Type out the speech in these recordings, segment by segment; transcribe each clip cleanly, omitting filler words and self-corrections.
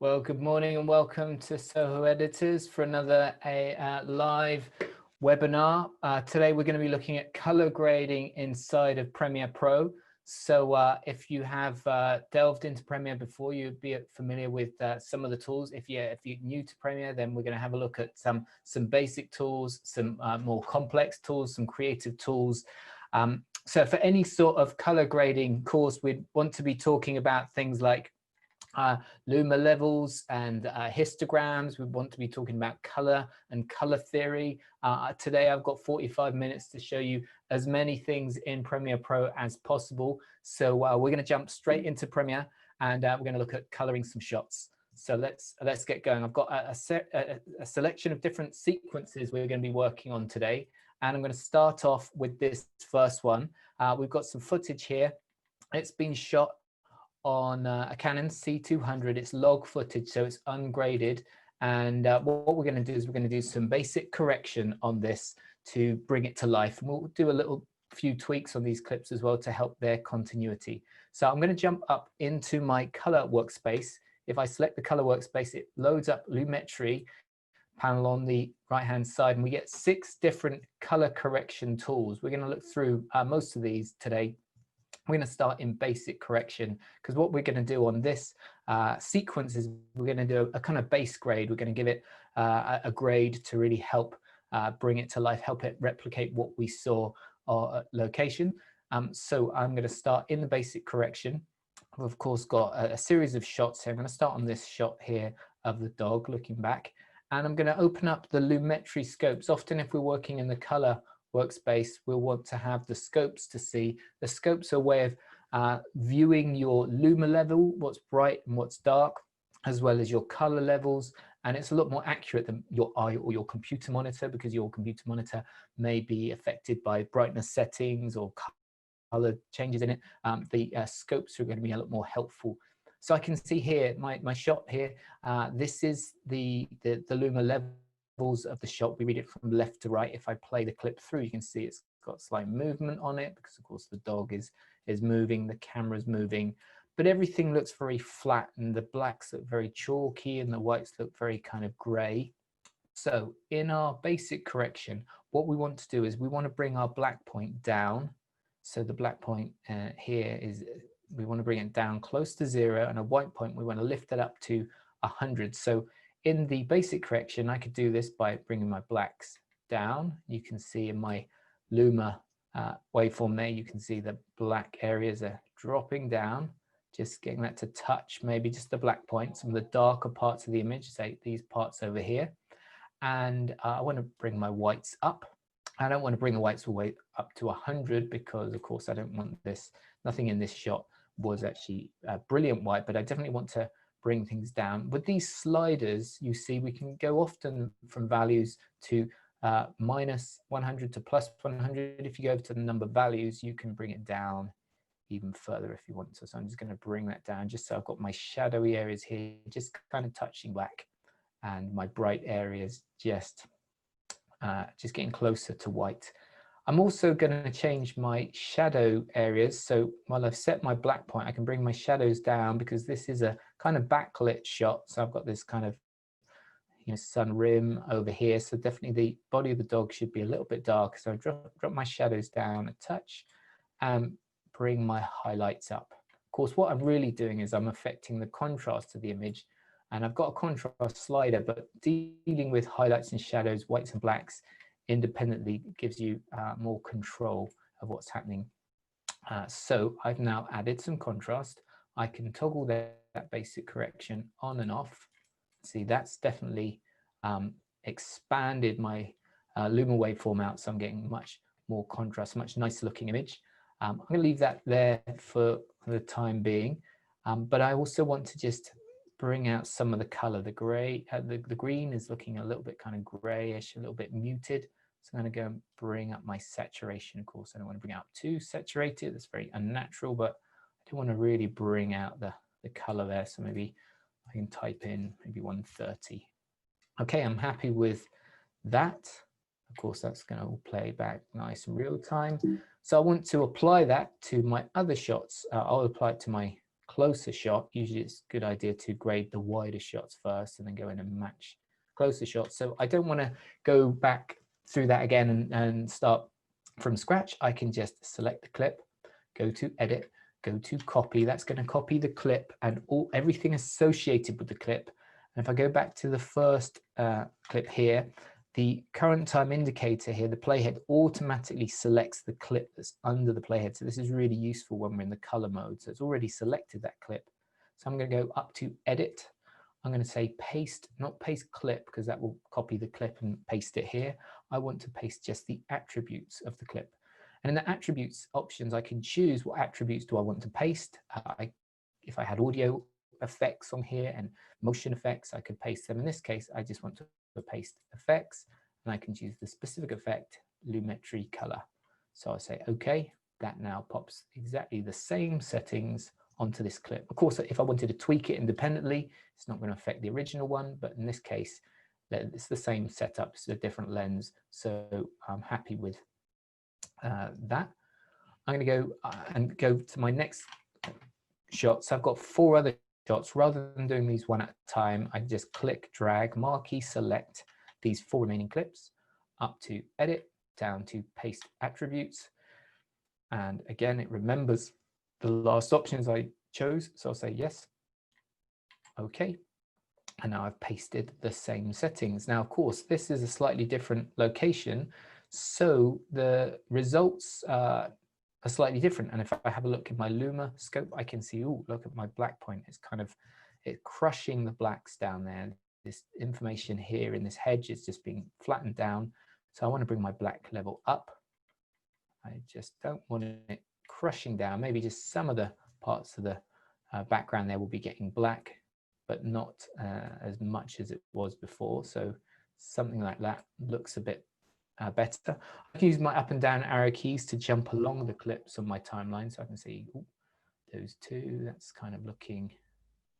Well, good morning and welcome to Soho Editors for another live webinar. Today we're going to be looking at color grading inside of Premiere Pro. So if you have delved into Premiere before, you'd be familiar with some of the tools. If you're new to Premiere, then we're going to have a look at some basic tools, some more complex tools, some creative tools. So for any sort of color grading course, we'd want to be talking about things like luma levels and histograms. We want to be talking about color and color theory. Today I've got 45 minutes to show you as many things in Premiere Pro as possible. So we're going to jump straight into Premiere and we're going to look at coloring some shots. So let's get going. I've got a selection of different sequences we're going to be working on today. And I'm going to start off with this first one. We've got some footage here. It's been shot on a Canon C200. It's log footage, so it's ungraded. And what we're going to do is we're going to do some basic correction on this to bring it to life. And we'll do a few tweaks on these clips as well to help their continuity. So I'm going to jump up into my color workspace. If I select the color workspace, it loads up Lumetri panel on the right hand side, and we get 6 different color correction tools. We're going to look through most of these today. We're going to start in basic correction, because what we're going to do on this sequence is we're going to do a kind of base grade. We're going to give it a grade to really help bring it to life, help it replicate what we saw at location. So I'm going to start in the basic correction. We've of course got a series of shots here. I'm going to start on this shot here of the dog looking back, and I'm going to open up the Lumetri scopes. Often if we're working in the color workspace, we'll want to have the scopes to see. The scopes are a way of viewing your luma level, what's bright and what's dark, as well as your color levels. And it's a lot more accurate than your eye or your computer monitor, because your computer monitor may be affected by brightness settings or color changes in it. The scopes are going to be a lot more helpful. So I can see here, my shot here, this is the luma levels of the shot. We read it from left to right. If I play the clip through, you can see it's got slight movement on it, because of course the dog is moving, the camera's moving, but everything looks very flat, and the blacks look very chalky and the whites look very kind of gray. So in our basic correction, what we want to do is we want to bring our black point down. So the black point here is, we want to bring it down close to 0, and a white point, we want to lift it up to 100. So in the basic correction, I could do this by bringing my blacks down. You can see in my luma waveform there, you can see the black areas are dropping down, just getting that to touch maybe just the black point, some of the darker parts of the image, say these parts over here. And I want to bring my whites up. I don't want to bring the whites all the way up to 100, because of course I don't want this, nothing in this shot was actually brilliant white, but I definitely want to bring things down. With these sliders, you see we can go often from values to minus 100 to plus 100. If you go over to the number values, you can bring it down even further if you want to. So I'm just going to bring that down, just so I've got my shadowy areas here just kind of touching black, and my bright areas just getting closer to white. I'm also going to change my shadow areas. So while I've set my black point, I can bring my shadows down, because this is a kind of backlit shot. So I've got this kind of, sun rim over here. So definitely the body of the dog should be a little bit dark. So I drop my shadows down a touch and bring my highlights up. Of course, what I'm really doing is I'm affecting the contrast of the image. And I've got a contrast slider, but dealing with highlights and shadows, whites and blacks, independently gives you more control of what's happening. So I've now added some contrast. I can toggle that basic correction on and off. See, that's definitely expanded my luma waveform out, so I'm getting much more contrast, much nicer looking image. I'm going to leave that there for the time being, but I also want to just bring out some of the color. The gray, the green is looking a little bit kind of grayish, a little bit muted. So I'm going to go and bring up my saturation. Of course, I don't want to bring out too saturated. That's very unnatural, but I do want to really bring out the color there. So maybe I can type in maybe 130. Okay, I'm happy with that. Of course, that's going to all play back nice in real time. So I want to apply that to my other shots. I'll apply it to my closer shot, usually it's a good idea to grade the wider shots first and then go in and match closer shots. So I don't want to go back through that again and start from scratch. I can just select the clip, go to edit, go to copy. That's going to copy the clip and everything associated with the clip. And if I go back to the first clip here, the current time indicator here, the playhead automatically selects the clip that's under the playhead. So this is really useful when we're in the color mode. So it's already selected that clip. So I'm going to go up to edit. I'm going to say paste, not paste clip, because that will copy the clip and paste it here. I want to paste just the attributes of the clip. And in the attributes options, I can choose what attributes do I want to paste. If I had audio effects on here and motion effects, I could paste them. In this case, I just want to paste effects, and I can choose the specific effect, lumetri color. So I'll say, okay, that now pops exactly the same settings onto this clip. Of course, if I wanted to tweak it independently, it's not going to affect the original one, but in this case, it's the same setup, it's a different lens. So I'm happy with that. I'm going to go and go to my next shot. So I've got 4 other shots. Rather than doing these one at a time, I just click, drag, marquee, select these 4 remaining clips up to edit, down to paste attributes. And again, it remembers the last options I chose. So I'll say yes. Okay. And now I've pasted the same settings. Now, of course, this is a slightly different location, so the results are slightly different. And if I have a look at my Luma scope, I can see, oh, look at my black point. It's crushing the blacks down there. This information here in this hedge is just being flattened down. So I want to bring my black level up. I just don't want it crushing down. Maybe just some of the parts of the background there will be getting black, but not as much as it was before. So something like that looks a bit better. I can use my up and down arrow keys to jump along the clips on my timeline. So I can see those 2, that's kind of looking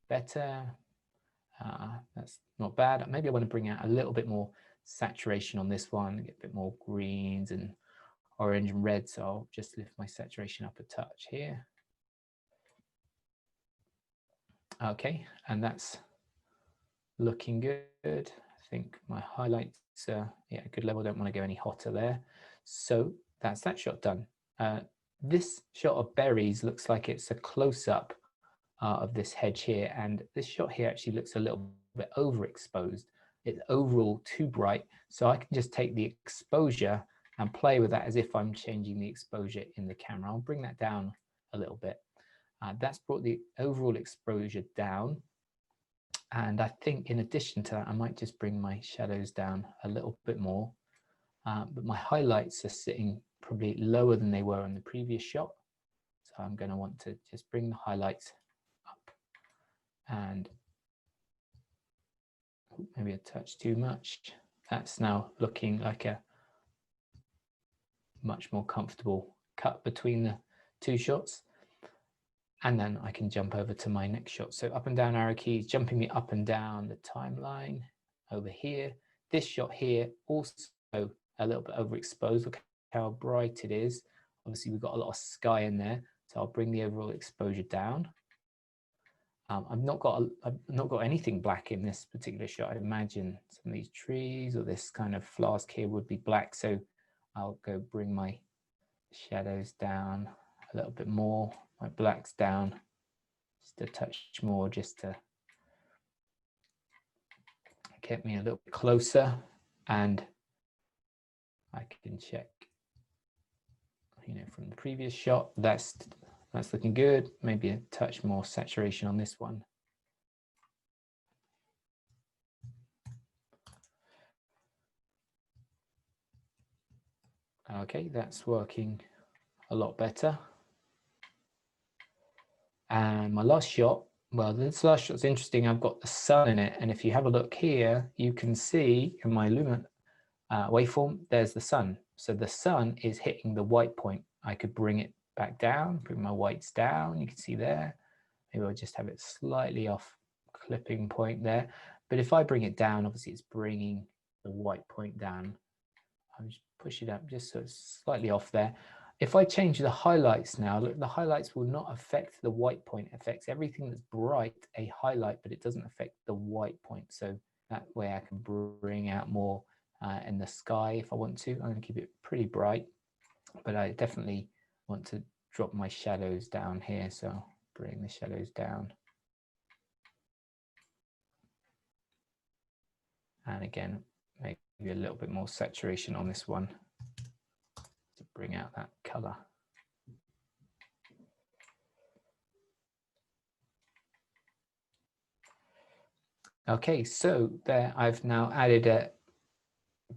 better. That's not bad. Maybe I want to bring out a little bit more saturation on this one, get a bit more greens and orange and red. So I'll just lift my saturation up a touch here. Okay, and that's looking good. I think my highlights are a good level. Don't want to go any hotter there. So that's that shot done. This shot of berries looks like it's a close-up of this hedge here, and this shot here actually looks a little bit overexposed. It's overall too bright, so I can just take the exposure and play with that as if I'm changing the exposure in the camera. I'll bring that down a little bit. That's brought the overall exposure down. And I think in addition to that, I might just bring my shadows down a little bit more. But my highlights are sitting probably lower than they were in the previous shot. So I'm going to want to just bring the highlights up. And maybe a touch too much. That's now looking like a much more comfortable cut between the 2 shots. And then I can jump over to my next shot. So up and down arrow keys, jumping me up and down the timeline over here. This shot here also a little bit overexposed. Look how bright it is. Obviously, we've got a lot of sky in there. So I'll bring the overall exposure down. I've not got anything black in this particular shot. I'd imagine some of these trees or this kind of flask here would be black. So I'll go bring my shadows down a little bit more. My blacks down just a touch more, just to get me a little bit closer, and I can check, from the previous shot, that's looking good. Maybe a touch more saturation on this one. Okay, that's working a lot better. And my last shot, well, this last shot's interesting. I've got the sun in it. And if you have a look here, you can see in my Lumen waveform, there's the sun. So the sun is hitting the white point. I could bring it back down, bring my whites down. You can see there. Maybe I'll just have it slightly off clipping point there. But if I bring it down, obviously it's bringing the white point down. I'll just push it up just so it's slightly off there. If I change the highlights now, look, the highlights will not affect the white point. It affects everything that's bright, a highlight, but it doesn't affect the white point. So that way I can bring out more in the sky if I want to. I'm going to keep it pretty bright, but I definitely want to drop my shadows down here. So bring the shadows down. And again, maybe a little bit more saturation on this one to bring out that color. Okay, so there I've now added a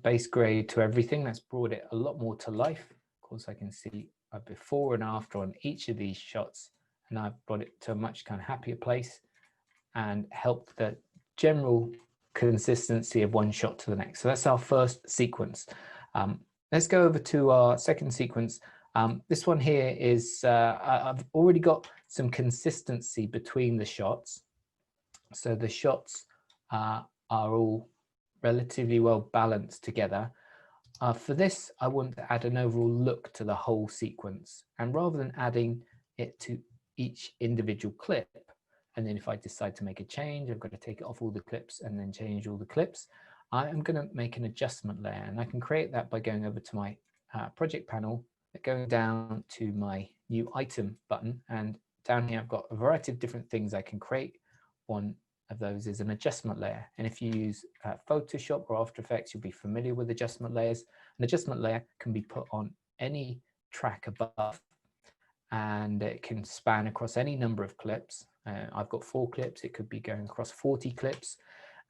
base grade to everything. That's brought it a lot more to life. Of course, I can see a before and after on each of these shots, and I've brought it to a much kind of happier place and helped the general consistency of one shot to the next. So that's our first sequence. Let's go over to our second sequence. This one here is, I've already got some consistency between the shots. So the shots are all relatively well balanced together. For this, I want to add an overall look to the whole sequence. And rather than adding it to each individual clip, and then if I decide to make a change, I've got to take it off all the clips and then change all the clips, I am going to make an adjustment layer. And I can create that by going over to my project panel, going down to my new item button. And down here, I've got a variety of different things I can create. One of those is an adjustment layer. And if you use Photoshop or After Effects, you'll be familiar with adjustment layers. An adjustment layer can be put on any track above, and it can span across any number of clips. I've got 4 clips. It could be going across 40 clips.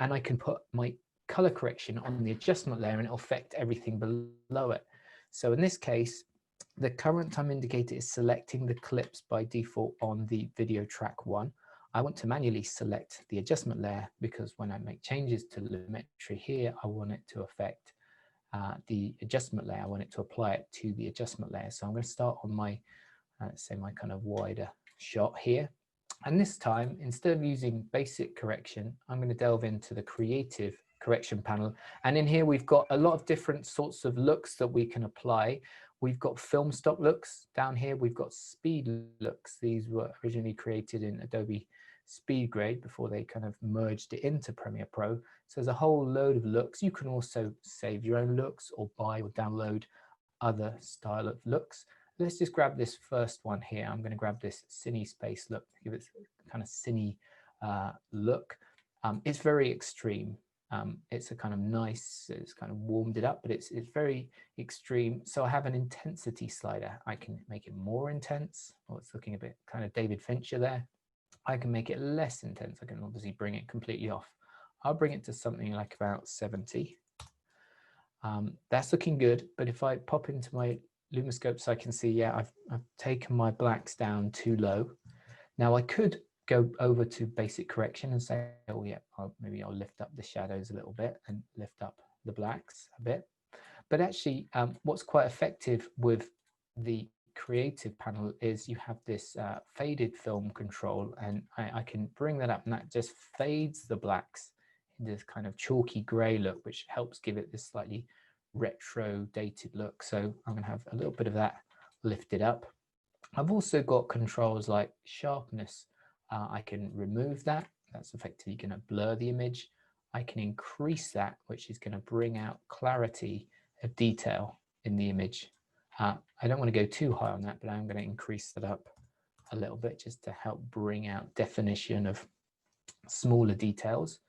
And I can put my color correction on the adjustment layer and it'll affect everything below it. So in this case, the current time indicator is selecting the clips by default on the video track 1. I want to manually select the adjustment layer because when I make changes to the lumetri here, I want it to affect the adjustment layer. I want it to apply it to the adjustment layer. So I'm going to start on my, let's say my kind of wider shot here. And this time, instead of using basic correction, I'm going to delve into the creative correction panel. And in here, we've got a lot of different sorts of looks that we can apply. We've got film stock looks down here. We've got speed looks. These were originally created in Adobe Speed Grade before they kind of merged it into Premiere Pro. So there's a whole load of looks. You can also save your own looks or buy or download other style of looks. Let's just grab this first one here. I'm going to grab this cine space look, give it a kind of cine look. It's very extreme. It's a kind of nice, it's kind of warmed it up, but it's very extreme. So I have an intensity slider. I can make it more intense. Oh, it's looking a bit kind of David Fincher there. I can make it less intense. I can obviously bring it completely off. I'll bring it to something like about 70. That's looking good, but if I pop into my Lumiscope so I can see, yeah, I've taken my blacks down too low. Now I could go over to basic correction and say, oh yeah, maybe I'll lift up the shadows a little bit and lift up the blacks a bit. But actually, what's quite effective with the creative panel is you have this faded film control, and I can bring that up and that just fades the blacks into this kind of chalky gray look, which helps give it this slightly retro dated look. So I'm going to have a little bit of that lifted up. I've also got controls like sharpness. I can remove that. That's effectively going to blur the image. I can increase that, which is going to bring out clarity of detail in the image. I don't want to go too high on that, but I'm going to increase that up a little bit just to help bring out definition of smaller details.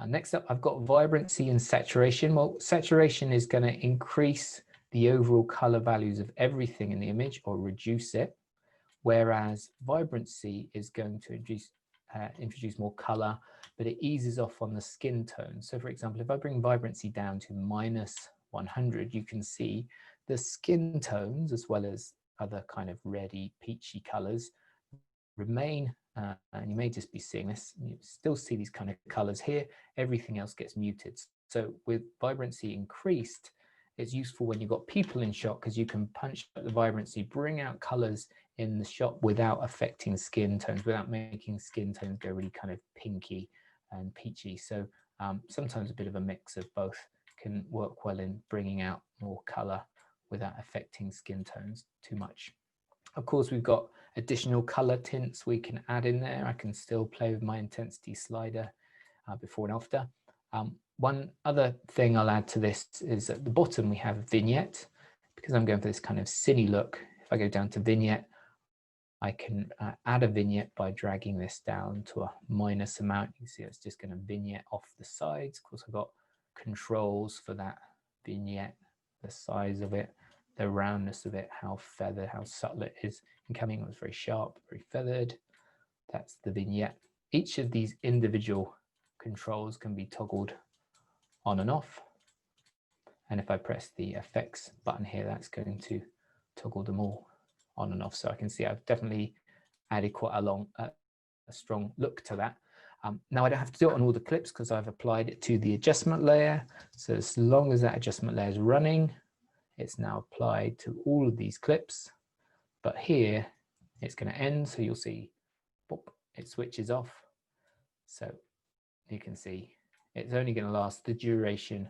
Next up, I've got vibrancy and saturation. Well, saturation is going to increase the overall color values of everything in the image or reduce it, whereas vibrancy is going to introduce more color, but it eases off on the skin tone. So for example, if I bring vibrancy down to -100, you can see the skin tones as well as other kind of reddy, peachy colors remain. And you may just be seeing this, you still see these kind of colors here, everything else gets muted. So with vibrancy increased, it's useful when you've got people in shot because you can punch up the vibrancy, bring out colors in the shot without affecting skin tones, without making skin tones go really kind of pinky and peachy. So sometimes a bit of a mix of both can work well in bringing out more color without affecting skin tones too much. Of course, we've got additional color tints we can add in there. I can still play with my intensity slider before and after. One other thing I'll add to this is at the bottom we have vignette. Because I'm going for this kind of cine look, if I go down to vignette, I can add a vignette by dragging this down to a minus amount. You can see it's just going to vignette off the sides. Of course, I've got controls for that vignette, the size of it, the roundness of it, how feathered, how subtle it is. Incoming was very sharp, very feathered. That's the vignette. Each of these individual controls can be toggled on and off. And if I press the effects button here, that's going to toggle them all on and off. So I can see I've definitely added quite a strong look to that. Now I don't have to do it on all the clips because I've applied it to the adjustment layer. So as long as that adjustment layer is running, it's now applied to all of these clips. But here it's going to end. So you'll see boop, it switches off. So you can see it's only going to last the duration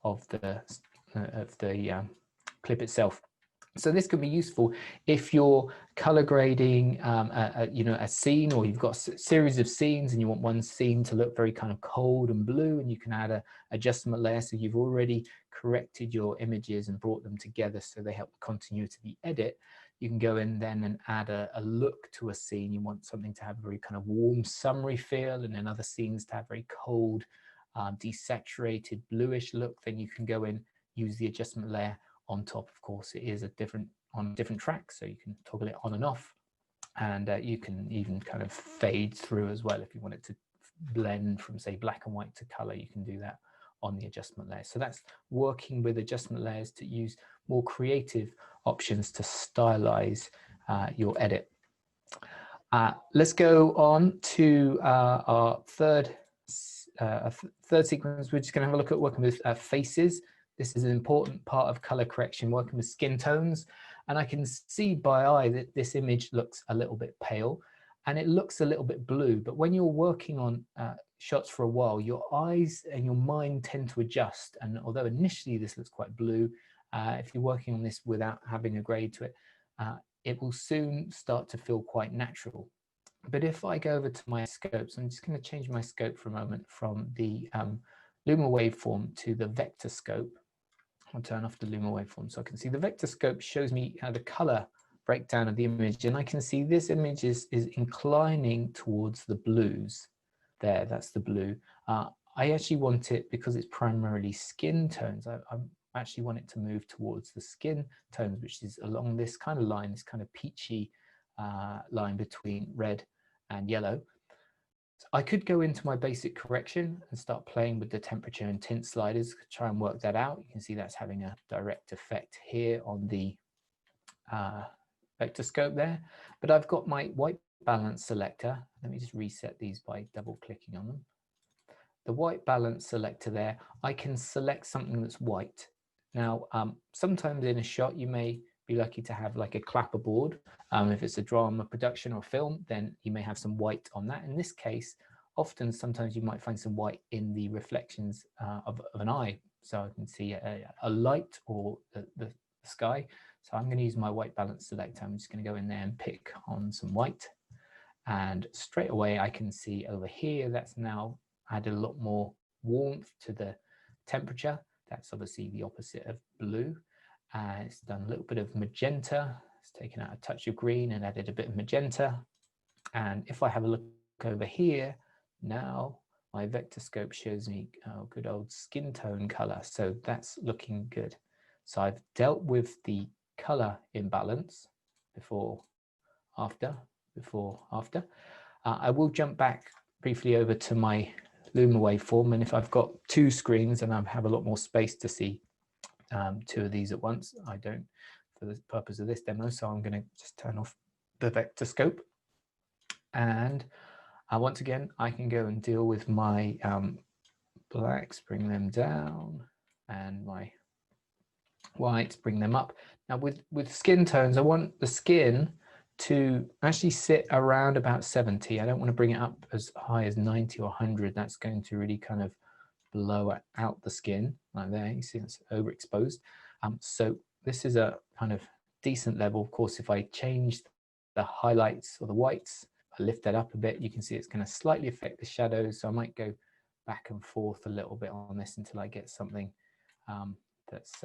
of the clip itself. So this could be useful if you're color grading a scene, or you've got a series of scenes and you want one scene to look very kind of cold and blue, and you can add a adjustment layer. So you've already corrected your images and brought them together so they help the continuity of the edit. You can go in then and add a look to a scene. You want something to have a very kind of warm summery feel, and then other scenes to have very cold desaturated bluish look. Then you can go in, use the adjustment layer on top. Of course, it is on different tracks, so you can toggle it on and off, and you can even kind of fade through as well. If you want it to blend from, say, black and white to color, you can do that on the adjustment layer. So that's working with adjustment layers to use more creative options to stylize your edit. Let's go on to our third sequence. We're just going to have a look at working with faces. This is an important part of color correction, working with skin tones. And I can see by eye that this image looks a little bit pale and it looks a little bit blue. But when you're working on shots for a while, your eyes and your mind tend to adjust. And although initially this looks quite blue, if you're working on this without having a grade to it, it will soon start to feel quite natural. But if I go over to my scopes, I'm just going to change my scope for a moment from the Luma waveform to the vector scope. I'll turn off the Luma waveform so I can see the vector scope shows me the color breakdown of the image, and I can see this image is inclining towards the blues. There, that's the blue. I actually want it, because it's primarily skin tones, I actually want it to move towards the skin tones, which is along this kind of line, this kind of peachy line between red and yellow. So I could go into my basic correction and start playing with the temperature and tint sliders, try and work that out. You can see that's having a direct effect here on the vector scope there. But I've got my white balance selector. Let me just reset these by double clicking on them. The white balance selector there, I can select something that's white. Now, sometimes in a shot, you may be lucky to have like a clapperboard. If it's a drama production or film, then you may have some white on that. In this case, sometimes you might find some white in the reflections of an eye. So I can see a light or the sky. So I'm going to use my white balance selector. I'm just going to go in there and pick on some white. And straight away, I can see over here, that's now added a lot more warmth to the temperature. That's obviously the opposite of blue. It's done a little bit of magenta. It's taken out a touch of green and added a bit of magenta. And if I have a look over here, now my vector scope shows me good old skin tone color. So that's looking good. So I've dealt with the color imbalance before, after. I will jump back briefly over to my Luma waveform. And if I've got two screens and I have a lot more space to see two of these at once, I don't for the purpose of this demo, so I'm going to just turn off the vector scope, and once again I can go and deal with my blacks, bring them down, and my whites, bring them up. Now with skin tones, I want the skin to actually sit around about 70. I don't want to bring it up as high as 90 or 100. That's going to really kind of blow out the skin like there. You see that's overexposed. So this is a kind of decent level. Of course, if I change the highlights or the whites, I lift that up a bit, you can see it's going to slightly affect the shadows. So I might go back and forth a little bit on this until I get something that's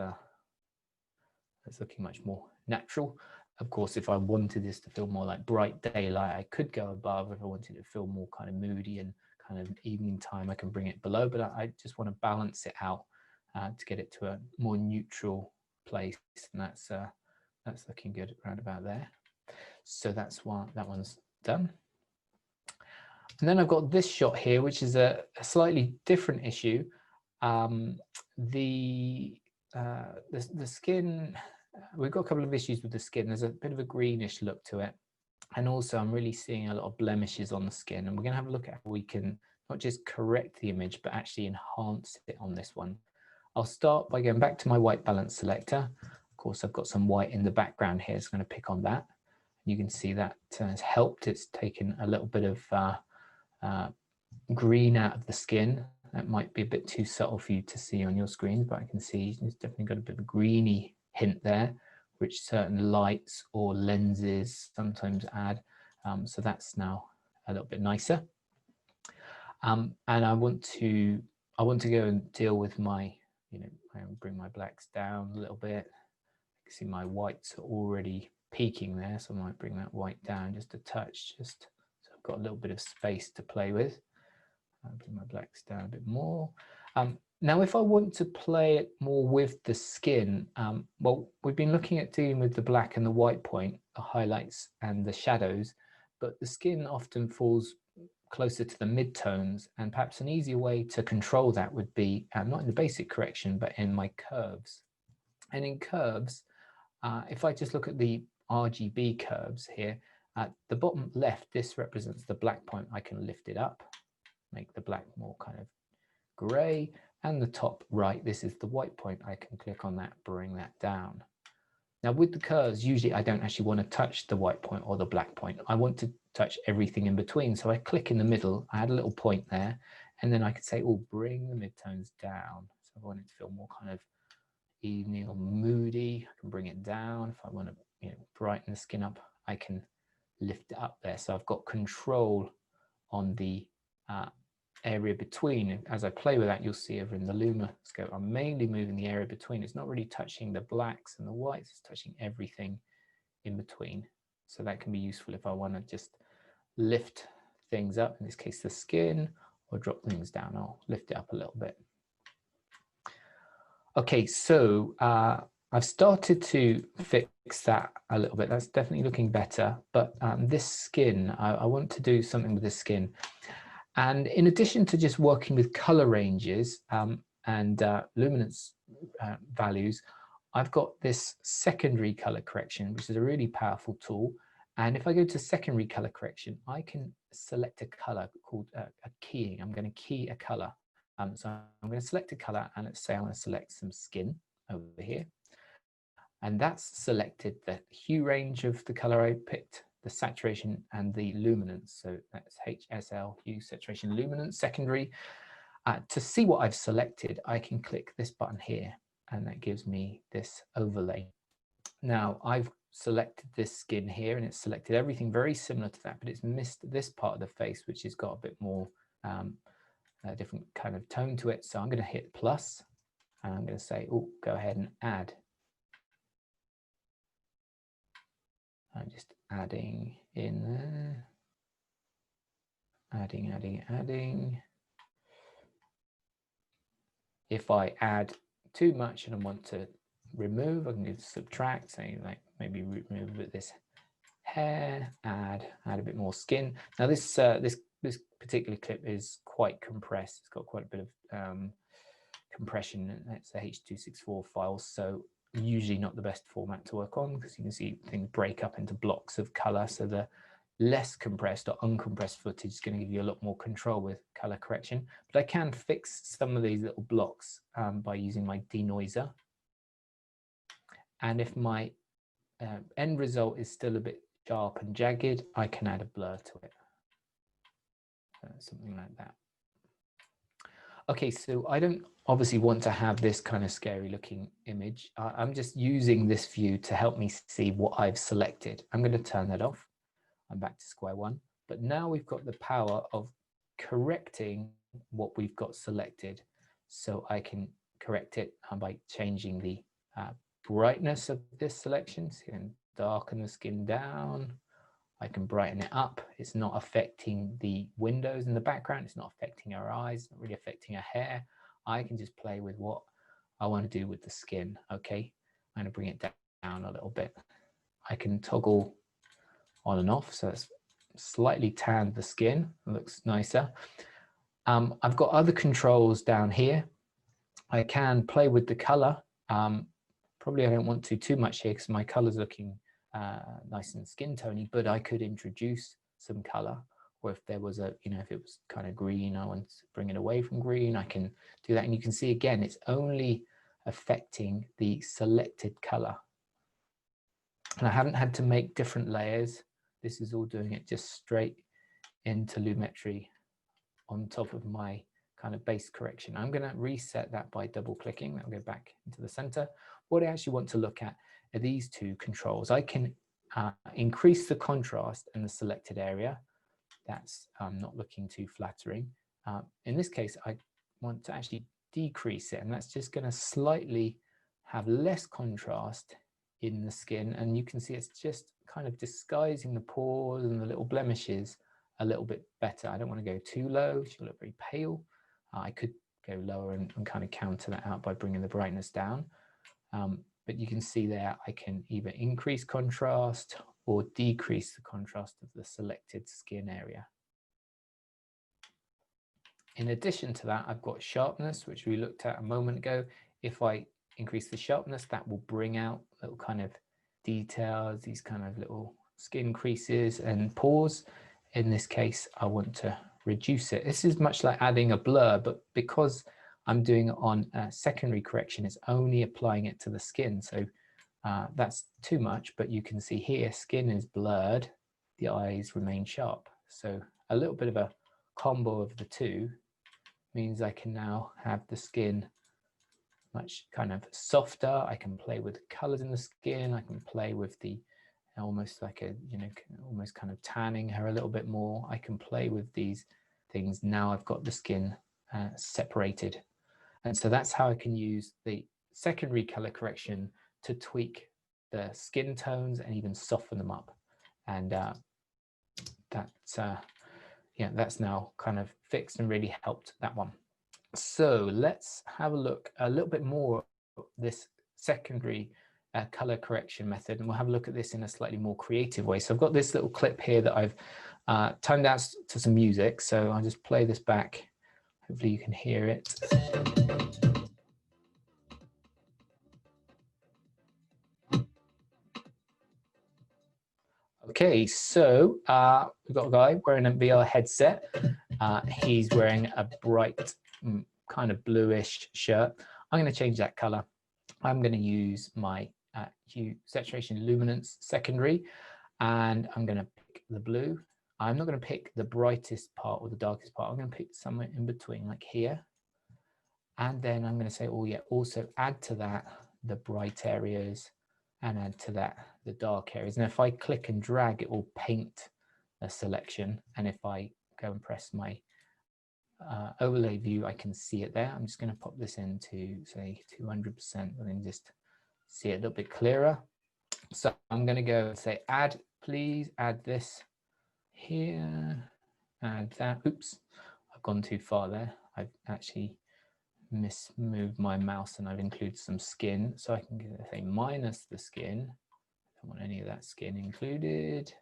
looking much more natural. Of course, if I wanted this to feel more like bright daylight, I could go above. If I wanted it to feel more kind of moody and kind of evening time, I can bring it below, but I just want to balance it out to get it to a more neutral place, and that's looking good around about there. So that's why that one's done. And then I've got this shot here, which is a slightly different issue. The skin, we've got a couple of issues with the skin. There's a bit of a greenish look to it. And also I'm really seeing a lot of blemishes on the skin. And we're gonna have a look at how we can not just correct the image, but actually enhance it on this one. I'll start by going back to my white balance selector. Of course, I've got some white in the background here, so I'm gonna pick on that. You can see that has helped. It's taken a little bit of green out of the skin. That might be a bit too subtle for you to see on your screens, but I can see it's definitely got a bit of a greeny hint there, which certain lights or lenses sometimes add. So that's now a little bit nicer. And I want to go and deal with my, I bring my blacks down a little bit. You can see my whites are already peaking there, so I might bring that white down just a touch, just so I've got a little bit of space to play with. I'll bring my blacks down a bit more. Now, if I want to play it more with the skin, well, we've been looking at dealing with the black and the white point, the highlights and the shadows, but the skin often falls closer to the midtones, and perhaps an easier way to control that would be, not in the basic correction, but in my curves. And in curves, if I just look at the RGB curves here, at the bottom left, this represents the black point. I can lift it up, make the black more kind of gray, and the top right, this is the white point. I can click on that, bring that down. Now with the curves, usually I don't actually want to touch the white point or the black point. I want to touch everything in between. So I click in the middle, I add a little point there, and then I could say, oh, bring the midtones down. So if I want it to feel more kind of evening or moody, I can bring it down. If I want to brighten the skin up, I can lift it up there. So I've got control on the area between. As I play with that, you'll see over in the Luma scope, I'm mainly moving the area between. It's not really touching the blacks and the whites, it's touching everything in between. So that can be useful if I want to just lift things up, in this case the skin, or drop things down. I'll lift it up a little bit. Okay, so I've started to fix that a little bit. That's definitely looking better, but this skin, I want to do something with this skin. And in addition to just working with color ranges and luminance values, I've got this secondary color correction, which is a really powerful tool. And if I go to secondary color correction, I can select a color called a keying. I'm going to key a color. So I'm going to select a color, and let's say I want to select some skin over here. And that's selected the hue range of the color I picked, the saturation and the luminance. So that's HSL, hue, saturation, luminance, secondary. To see what I've selected, I can click this button here, and that gives me this overlay. Now I've selected this skin here, and it's selected everything very similar to that, but it's missed this part of the face, which has got a bit more a different kind of tone to it. So I'm going to hit plus, and I'm going to say, oh, go ahead and add. I'm just adding in there, adding. If I add too much and I want to remove, I can do subtract, say like maybe remove this hair, add a bit more skin. Now this particular clip is quite compressed. It's got quite a bit of compression, and it's a H.264 file, so usually not the best format to work on, because you can see things break up into blocks of color. So the less compressed or uncompressed footage is going to give you a lot more control with color correction. But I can fix some of these little blocks by using my denoiser. And if my end result is still a bit sharp and jagged, I can add a blur to it. Something like that. Okay, so I don't obviously want to have this kind of scary looking image. I'm just using this view to help me see what I've selected. I'm going to turn that off. I'm back to square one. But now we've got the power of correcting what we've got selected. So I can correct it by changing the brightness of this selection. So you can darken the skin down. I can brighten it up. It's not affecting the windows in the background. It's not affecting our eyes, not really affecting our hair. I can just play with what I want to do with the skin. Okay, I'm going to bring it down a little bit. I can toggle on and off, so it's slightly tanned the skin. It looks nicer. I've got other controls down here. I can play with the color. Probably I don't want to too much here because my color's looking nice and skin tony, but I could introduce some color, or if there was a, if it was kind of green, I want to bring it away from green, I can do that. And you can see again, it's only affecting the selected color. And I haven't had to make different layers. This is all doing it just straight into Lumetri on top of my kind of base correction. I'm going to reset that by double clicking. That'll go back into the center. What I actually want to look at are these two controls. I can increase the contrast in the selected area. That's not looking too flattering. In this case, I want to actually decrease it, and that's just going to slightly have less contrast in the skin, and you can see it's just kind of disguising the pores and the little blemishes a little bit better. I don't want to go too low. She'll look very pale. I could go lower and kind of counter that out by bringing the brightness down. But you can see there, I can either increase contrast or decrease the contrast of the selected skin area. In addition to that, I've got sharpness, which we looked at a moment ago. If I increase the sharpness, that will bring out little kind of details, these kind of little skin creases and pores. In this case, I want to reduce it. This is much like adding a blur, but because I'm doing it on a secondary correction, it's only applying it to the skin. So that's too much, but you can see here, skin is blurred, the eyes remain sharp. So a little bit of a combo of the two means I can now have the skin much kind of softer. I can play with the colors in the skin. I can play with the almost like a, almost kind of tanning her a little bit more. I can play with these things. Now I've got the skin separated. And so that's how I can use the secondary color correction to tweak the skin tones and even soften them up. And that's now kind of fixed and really helped that one. So let's have a look a little bit more at this secondary color correction method, and we'll have a look at this in a slightly more creative way. So I've got this little clip here that I've toned out to some music, so I'll just play this back. Hopefully you can hear it. Okay, so we've got a guy wearing a VR headset. He's wearing a bright kind of bluish shirt. I'm going to change that color. I'm going to use my hue, saturation, luminance secondary, and I'm going to pick the blue. I'm not going to pick the brightest part or the darkest part. I'm going to pick somewhere in between, like here. And then I'm going to say, oh yeah, also add to that the bright areas and add to that the dark areas. And if I click and drag, it will paint a selection. And if I go and press my overlay view, I can see it there. I'm just going to pop this into, say, 200%, and then just see it a little bit clearer. So I'm going to go and say, add, please add this here, add that. Oops, I've gone too far there. I've actually moved my mouse and I've included some skin. So I can say minus the skin. I don't want any of that skin included.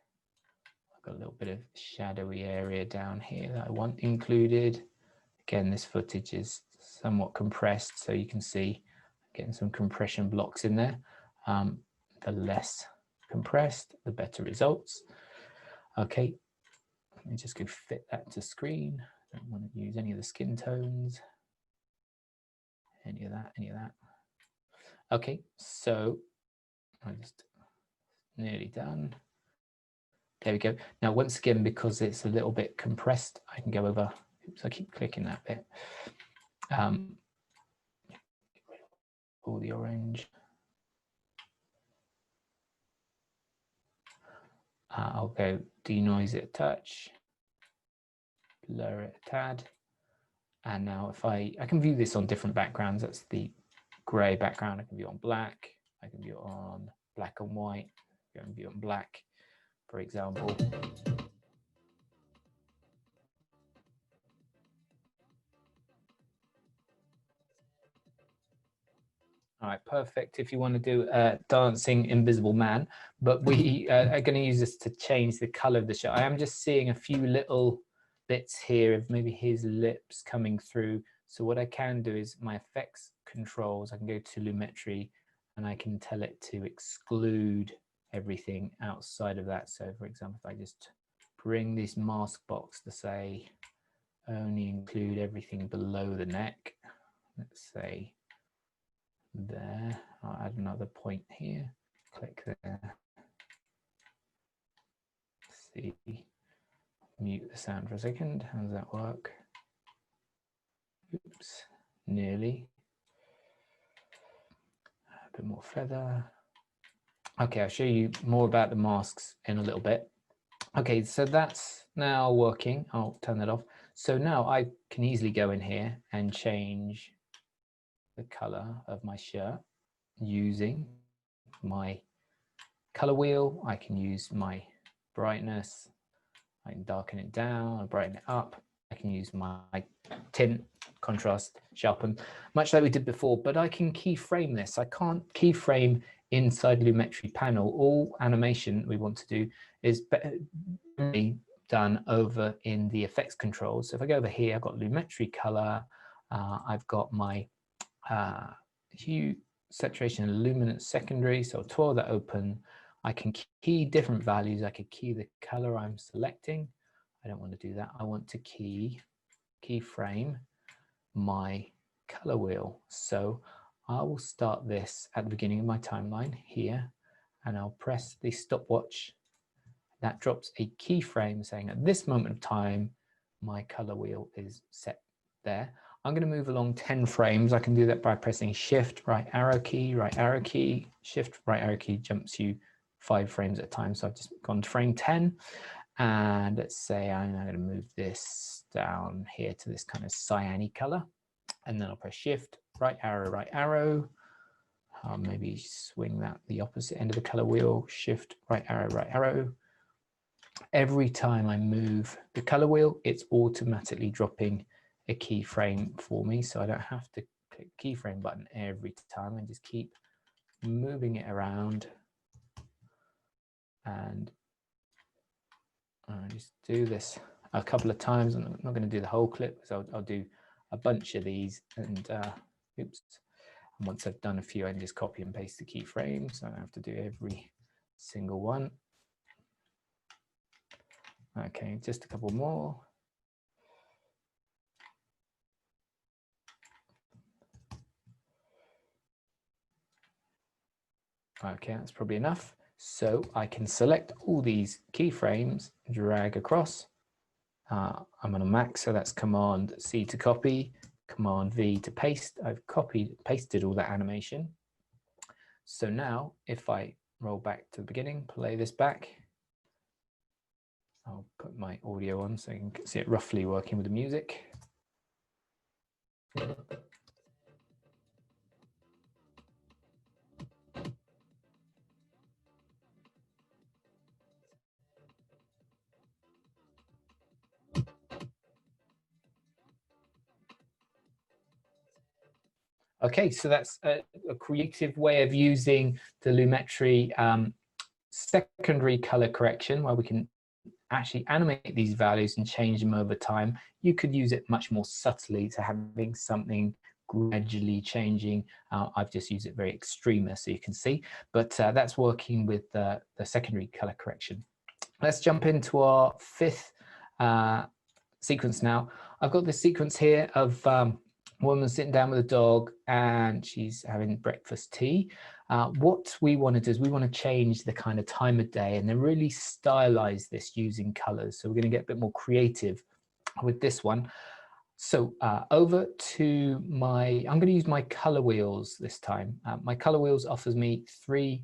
I've got a little bit of shadowy area down here that I want included. Again, this footage is somewhat compressed, so you can see getting some compression blocks in there. The less compressed, the better results. Okay, let me just go fit that to screen. I don't want to use any of the skin tones, any of that. Okay, so I'm just nearly done. There we go. Now, once again, because it's a little bit compressed, I can go over. Oops, I keep clicking that bit. all the orange. I'll go denoise it a touch, blur it a tad. And now if I can view this on different backgrounds. That's the gray background. I can view it on black. I can view it on black and white. I can view it on black, for example. All right, perfect. If you want to do a dancing invisible man, but we are going to use this to change the color of the shot. I am just seeing a few little bits here of maybe his lips coming through. So what I can do is my effects controls, I can go to Lumetri and I can tell it to exclude everything outside of that. So for example, if I just bring this mask box to say, only include everything below the neck, let's say, there. I'll add another point here, click there. See, mute the sound for a second. How does that work? Oops, nearly. A bit more feather. Okay, I'll show you more about the masks in a little bit. Okay, so that's now working. I'll turn that off. So now I can easily go in here and change the color of my shirt using my color wheel. I can use my brightness. I can darken it down, I brighten it up. I can use my tint, contrast, sharpen, much like we did before, but I can keyframe this. I can't keyframe inside Lumetri panel. All animation we want to do is done over in the effects controls. So if I go over here, I've got Lumetri color, I've got my hue, saturation, and luminance secondary. So I'll twirl that open. I can key different values. I could key the color I'm selecting. I don't want to do that. I want to keyframe my color wheel. So I will start this at the beginning of my timeline here, and I'll press the stopwatch. That drops a keyframe saying at this moment of time, my color wheel is set there. I'm going to move along 10 frames. I can do that by pressing Shift, right arrow key, Shift, right arrow key jumps you 5 frames at a time. So I've just gone to frame 10. And let's say I'm going to move this down here to this kind of cyany color. And then I'll press Shift, right arrow. I'll maybe swing that the opposite end of the color wheel, Shift, right arrow. Every time I move the color wheel, it's automatically dropping a keyframe for me. So I don't have to click keyframe button every time. I just keep moving it around. And I just do this a couple of times. I'm not going to do the whole clip, so I'll do a bunch of these. And oops. And once I've done a few, I can just copy and paste the keyframes. So I don't have to do every single one. Okay, just a couple more. Okay, that's probably enough. So I can select all these keyframes, drag across. I'm on a Mac, so that's Command C to copy, Command V to paste. I've pasted all that animation. So now if I roll back to the beginning, play this back, I'll put my audio on so you can see it roughly working with the music. Okay, so that's a creative way of using the Lumetri secondary color correction, where we can actually animate these values and change them over time. You could use it much more subtly to having something gradually changing. I've just used it very extreme so you can see, but that's working with the secondary color correction. Let's jump into our 5th sequence now. I've got this sequence here of woman sitting down with a dog and she's having breakfast tea. What we want to do is we want to change the kind of time of day and then really stylize this using colors. So we're going to get a bit more creative with this one. So over to I'm going to use my color wheels this time. My color wheels offers me 3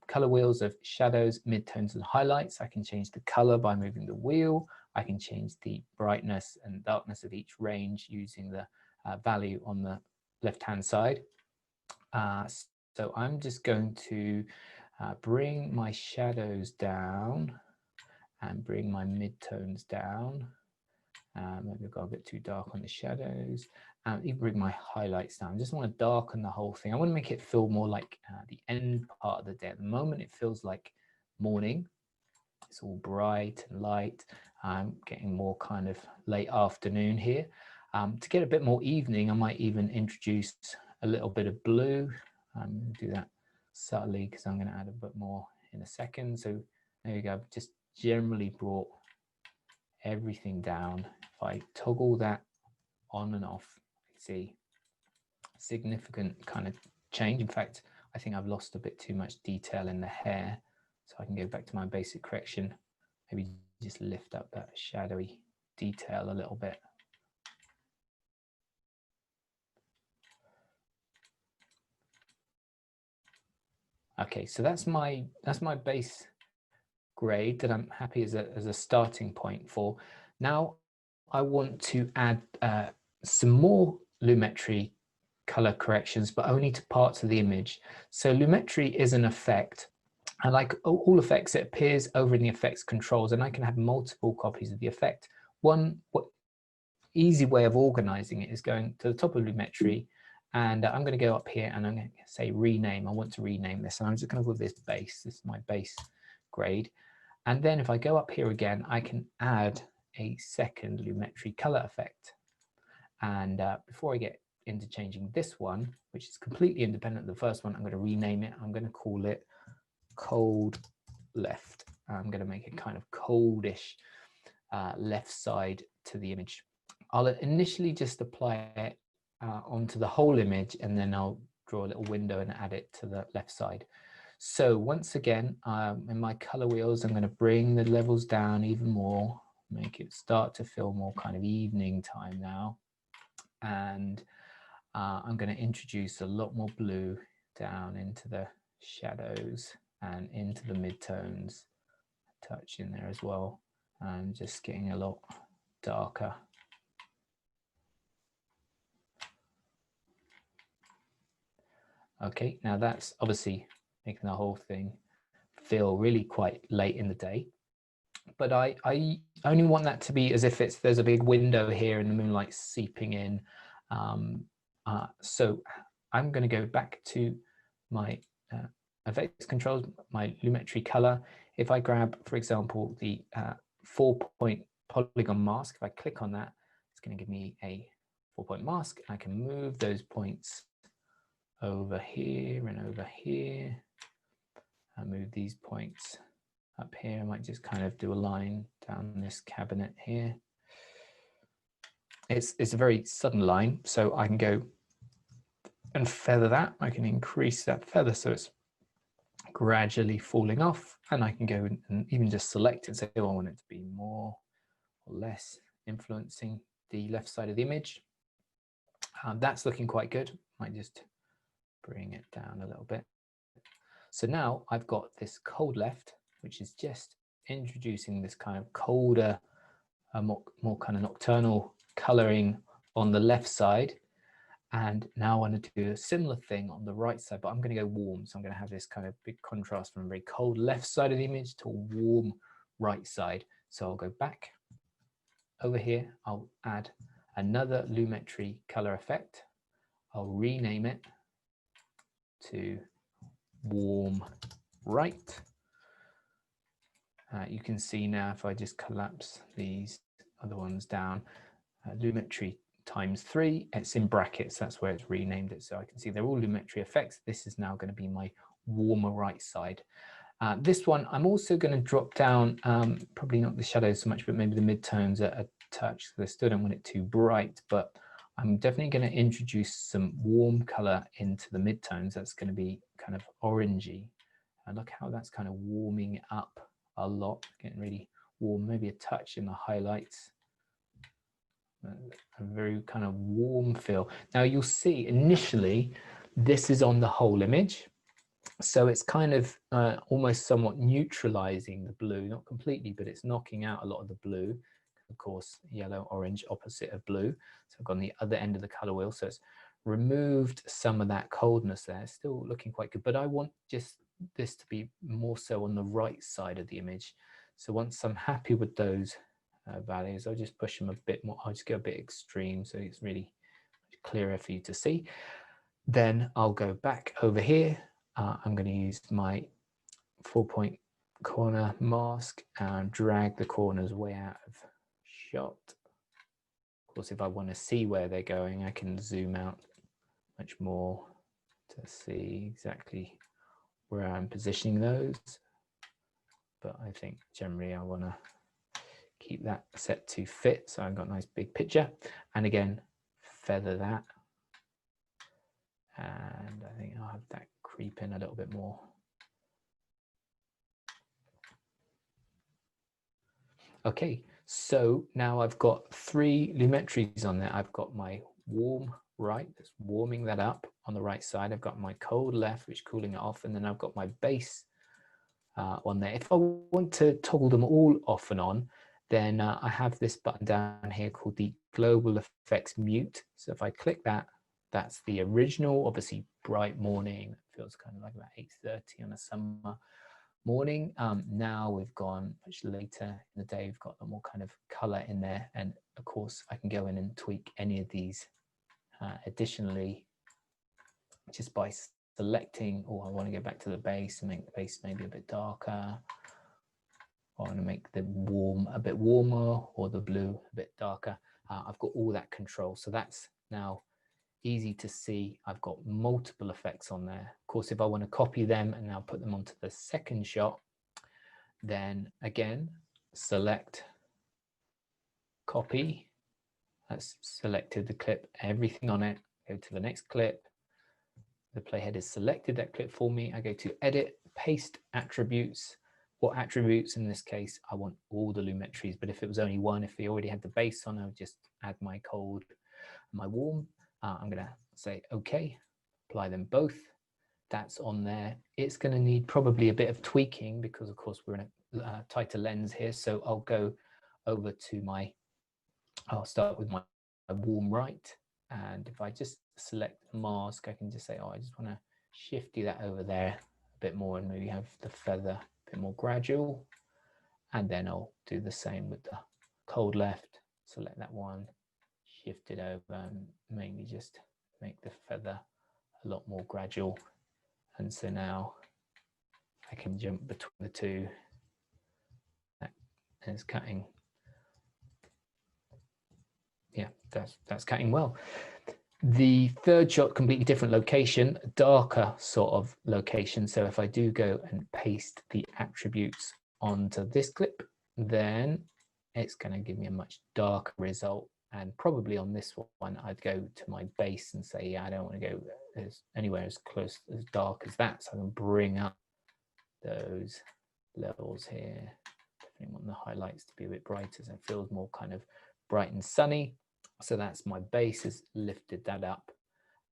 color wheels of shadows, midtones, and highlights. I can change the color by moving the wheel. I can change the brightness and darkness of each range using the value on the left-hand side. So I'm just going to bring my shadows down and bring my midtones down. Maybe I've got a bit too dark on the shadows. Even bring my highlights down. I just want to darken the whole thing. I want to make it feel more like the end part of the day. At the moment, it feels like morning. It's all bright and light. I'm getting more kind of late afternoon here. To get a bit more evening, I might even introduce a little bit of blue. I'm going to do that subtly because I'm going to add a bit more in a second. So there you go. I've just generally brought everything down. If I toggle that on and off, you see significant kind of change. In fact, I think I've lost a bit too much detail in the hair. So I can go back to my basic correction, maybe just lift up that shadowy detail a little bit. Okay, so that's my base grade that I'm happy as a starting point for. Now I want to add some more Lumetri color corrections, but only to parts of the image. So Lumetri is an effect, and like all effects, it appears over in the effects controls, and I can have multiple copies of the effect. One easy way of organizing it is going to the top of Lumetri, and I'm going to go up here and I'm going to say rename. I want to rename this, and I'm just going to call this base. This is my base grade. And then if I go up here again, I can add a second Lumetri color effect. And before I get into changing this one, which is completely independent of the first one, I'm going to rename it. I'm going to call it cold left. I'm going to make it kind of coldish left side to the image. I'll initially just apply it onto the whole image, and then I'll draw a little window and add it to the left side. So once again, in my color wheels, I'm going to bring the levels down even more, make it start to feel more kind of evening time now. And I'm going to introduce a lot more blue down into the shadows and into the midtones, touch in there as well. I'm just getting a lot darker. Okay, now that's obviously making the whole thing feel really quite late in the day. But I only want that to be as if there's a big window here and the moonlight's seeping in. So I'm going to go back to my effects controls, my Lumetri color. If I grab, for example, the 4-point polygon mask, if I click on that, it's going to give me a 4-point mask. I can move those points over here and over here. I move these points up here. I might just kind of do a line down this cabinet here. It's a very sudden line, so I can go and feather that. I can increase that feather so it's gradually falling off, and I can go and even just select it, say, oh, I want it to be more or less influencing the left side of the image. That's looking quite good. Might just bring it down a little bit. So now I've got this cold left, which is just introducing this kind of colder, more kind of nocturnal coloring on the left side. And now I want to do a similar thing on the right side, but I'm going to go warm. So I'm going to have this kind of big contrast from a very cold left side of the image to a warm right side. So I'll go back over here. I'll add another Lumetri color effect. I'll rename it to warm right. You can see now if I just collapse these other ones down, Lumetri ×3, it's in brackets, that's where it's renamed it. So I can see they're all Lumetri effects. This is now going to be my warmer right side. This one, I'm also going to drop down, probably not the shadows so much, but maybe the midtones a touch, because I still don't want it too bright, but I'm definitely going to introduce some warm color into the midtones. That's going to be kind of orangey. And look how that's kind of warming up a lot, getting really warm, maybe a touch in the highlights. a very kind of warm feel. Now you'll see initially this is on the whole image, so it's kind of almost somewhat neutralizing the blue, not completely, but it's knocking out a lot of the blue. Of course, yellow, orange, opposite of blue. So I've gone the other end of the color wheel, so it's removed some of that coldness there. It's still looking quite good, but I want just this to be more so on the right side of the image. So once I'm happy with those values, I'll just push them a bit more. I'll just go a bit extreme so it's really clearer for you to see. Then I'll go back over here. I'm going to use my 4-point corner mask and drag the corners way out of shot. Of course, if I want to see where they're going, I can zoom out much more to see exactly where I'm positioning those. But I think generally I want to keep that set to fit. So I've got a nice big picture. And again, feather that. And I think I'll have that creep in a little bit more. Okay, so now I've got 3 lumetries on there. I've got my warm right, that's warming that up on the right side. I've got my cold left, which is cooling it off. And then I've got my base on there. If I want to toggle them all off and on, then I have this button down here called the Global Effects Mute. So if I click that, that's the original, obviously bright morning. It feels kind of like about 8:30 on a summer morning. Now we've gone much later in the day. We've got a more kind of color in there. And of course, I can go in and tweak any of these additionally just by selecting, I want to go back to the base and make the base maybe a bit darker. I want to make the warm a bit warmer or the blue a bit darker. I've got all that control. So that's now easy to see. I've got multiple effects on there. Of course, if I want to copy them and now put them onto the second shot, then again, select, copy. That's selected the clip, everything on it. Go to the next clip. The playhead has selected that clip for me. I go to edit, paste attributes. What attributes? In this case, I want all the lumetries, but if it was only one, if we already had the base on, I would just add my cold and my warm. I'm going to say OK, apply them both. That's on there. It's going to need probably a bit of tweaking because, of course, we're in a tighter lens here. So I'll go over to I'll start with my warm right. And if I just select mask, I can just say, I just want to shifty that over there a bit more and maybe have the feather a bit more gradual. And then I'll do the same with the cold left, select that one, shift it over and mainly just make the feather a lot more gradual. And so now I can jump between the two. That is cutting. Yeah, that's cutting well. The third shot, completely different location, darker sort of location. So if I do go and paste the attributes onto this clip, then it's going to give me a much darker result. And probably on this one, I'd go to my base and say, yeah, I don't want to go anywhere as close, as dark as that. So I can bring up those levels here. Definitely want the highlights to be a bit brighter, so it feels more kind of bright and sunny. So that's my base has lifted that up.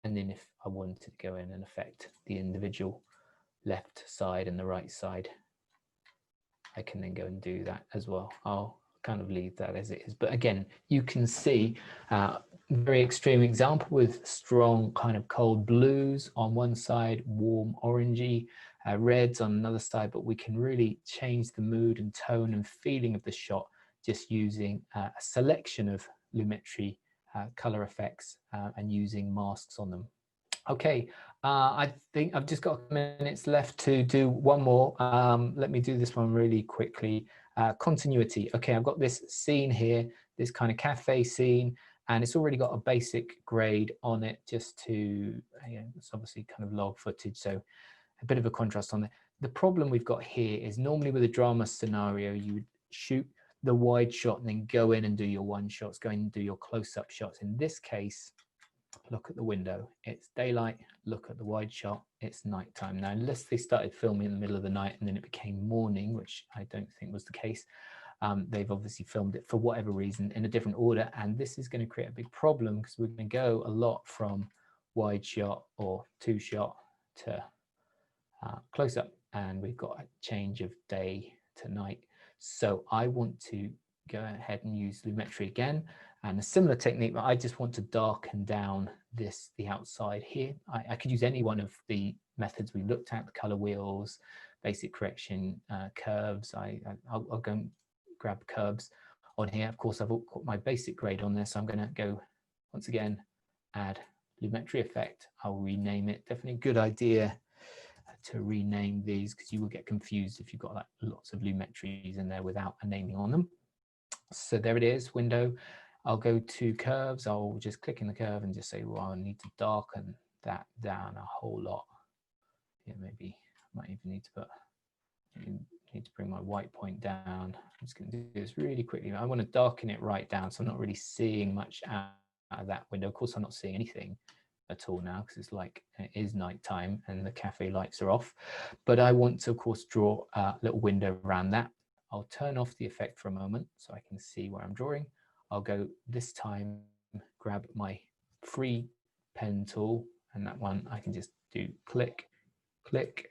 And then if I wanted to go in and affect the individual left side and the right side, I can then go and do that as well. I'll kind of leave that as it is. But again, you can see very extreme example with strong kind of cold blues on one side, warm orangey, reds on another side, but we can really change the mood and tone and feeling of the shot just using a selection of lumetri color effects and using masks on them. Okay, I think I've just got minutes left to do one more. Let me do this one really quickly. Continuity. Okay, I've got this scene here, this kind of cafe scene, and it's already got a basic grade on it just to, it's obviously kind of log footage, so a bit of a contrast on there. The problem we've got here is normally with a drama scenario, you would shoot the wide shot and then go in and do your one shots, go in and do your close-up shots. In this case, look at the window, it's daylight, look at the wide shot, it's nighttime. Now, unless they started filming in the middle of the night and then it became morning, which I don't think was the case, they've obviously filmed it for whatever reason in a different order, and this is going to create a big problem because we're going to go a lot from wide shot or two shot to close up, and we've got a change of day to night. So I want to go ahead and use Lumetri again, and a similar technique, but I just want to darken down the outside here. I could use any one of the methods we looked at, the color wheels, basic correction, curves. I'll go and grab curves on here. Of course, I've got my basic grade on there, so I'm going to go once again, add Lumetri effect. I'll rename it. Definitely a good idea to rename these because you will get confused if you've got like lots of Lumetris in there without a naming on them. So there it is, window. I'll go to curves. I'll just click in the curve and just say, well, I need to darken that down a whole lot. Yeah, maybe I might even need to bring my white point down. I'm just going to do this really quickly. I want to darken it right down, so I'm not really seeing much out of that window. Of course, I'm not seeing anything at all now because it is nighttime and the cafe lights are off. But I want to, of course, draw a little window around that. I'll turn off the effect for a moment so I can see where I'm drawing. I'll go this time, grab my free pen tool, and that one I can just do click, click,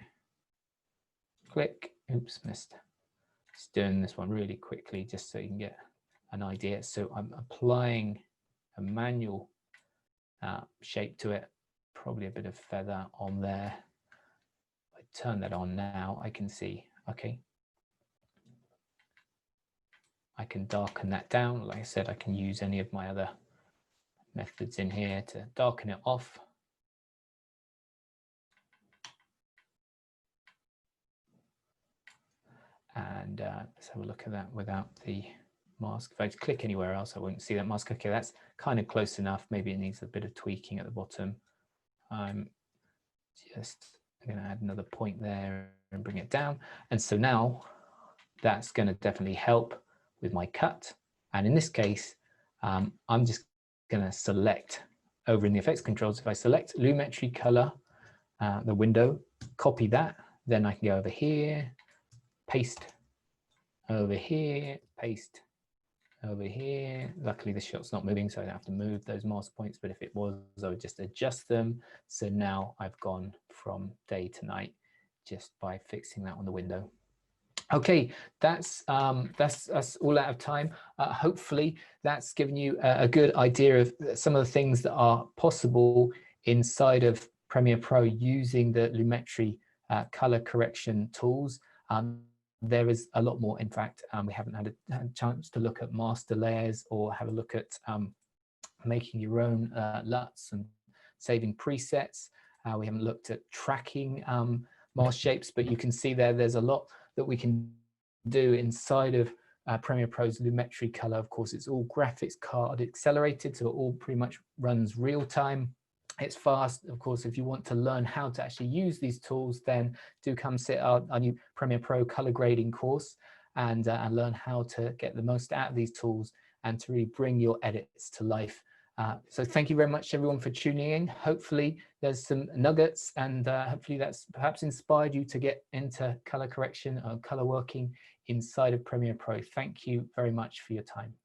click. Oops, missed. Just doing this one really quickly just so you can get an idea. So I'm applying a manual shape to it, probably a bit of feather on there. If I turn that on now, I can see, okay, I can darken that down. Like I said, I can use any of my other methods in here to darken it off. And let's have a look at that without the mask. If I click anywhere else, I won't see that mask. Okay, that's kind of close enough. Maybe it needs a bit of tweaking at the bottom. I'm going to add another point there and bring it down. And so now that's going to definitely help with my cut. And in this case, I'm just going to select over in the effects controls. If I select Lumetri color, the window, copy that, then I can go over here, paste over here, paste over here. Luckily the shot's not moving, so I don't have to move those mask points, but if it was, I would just adjust them. So now I've gone from day to night just by fixing that on the window. Okay, that's all out of time. Hopefully that's given you a good idea of some of the things that are possible inside of Premiere Pro using the Lumetri color correction tools. There is a lot more. In fact, we haven't had a chance to look at master layers or have a look at making your own LUTs and saving presets. We haven't looked at tracking mask shapes, but you can see there's a lot that we can do inside of Premiere Pro's Lumetri color. Of course, it's all graphics card accelerated, so it all pretty much runs real time. It's fast. Of course, if you want to learn how to actually use these tools, then do come sit our new Premiere Pro color grading course and learn how to get the most out of these tools and to really bring your edits to life. So thank you very much everyone for tuning in. Hopefully there's some nuggets and hopefully that's perhaps inspired you to get into color correction or color working inside of Premiere Pro. Thank you very much for your time.